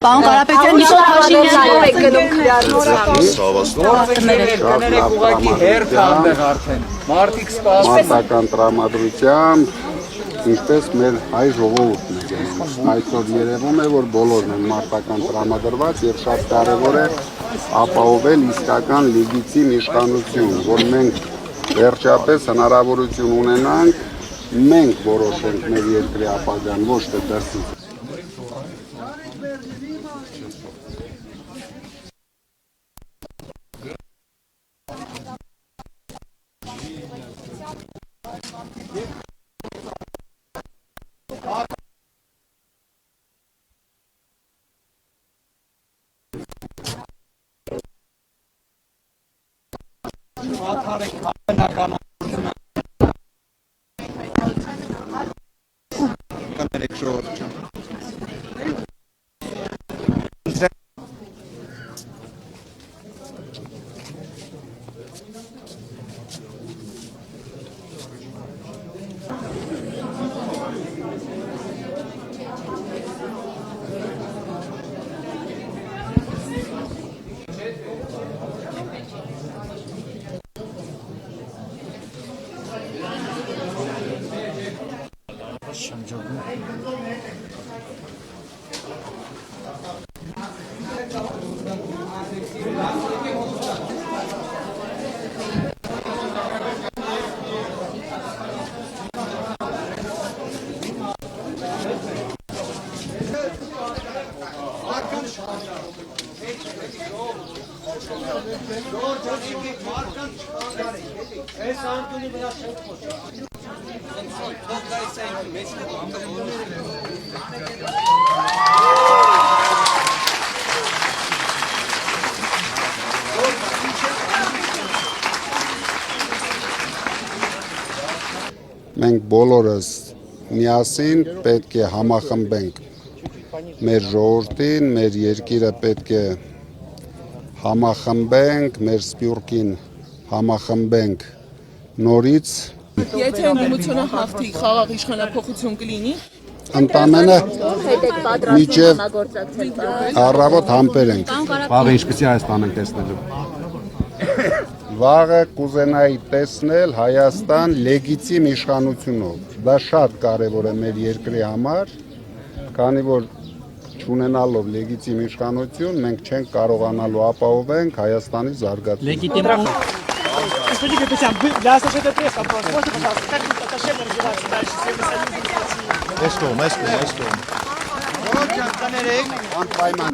Պարոն Կարապետյան, Նիկոլ Փաշինյանը կներեք ուղղակի հերթ այնտեղ արդեն։ Մարդիկ սպասում են։ Մարտական տրամադրությամբ, ինչպես մեր հայ ժողովուրդն է գնում։ Այսօր երևում է, որ բոլորն են մարտական տրամադրված եւ շատ կարեւոր է ապահովել իսկական լեգիտիմ իշխանություն, որ մենք վերջապես հնարավորություն ունենանք մենք որոշենք մեր երկրի ապագան, ոչ թե դրսից։ Մենք բոլորս միասին պետք է համախմբենք մեր ժողովրդին, մեր երկիրը պետք է համախմբենք, մեր սփյուռքին համախմբենք նորից։ Եթե ընդդիմությունը հաղթի, խաղաղ իշխանափոխություն կլինի։ Ընդամենը միջև առավոտ համբեր ենք։ Վաղը ինչպեսի Հայաստան ենք տեսնելու։ Վաղը կուզենայի տեսնել Հայաստան լեգիտիմ իշխանությունով։ Դա շատ կարևոր է մեր երկրի համար, քանի որ չունենալով լեգիտիմ իշխանություն մենք չենք կարողանալու ապահովենք Հայաստանի զարգացումը։ Անպայման։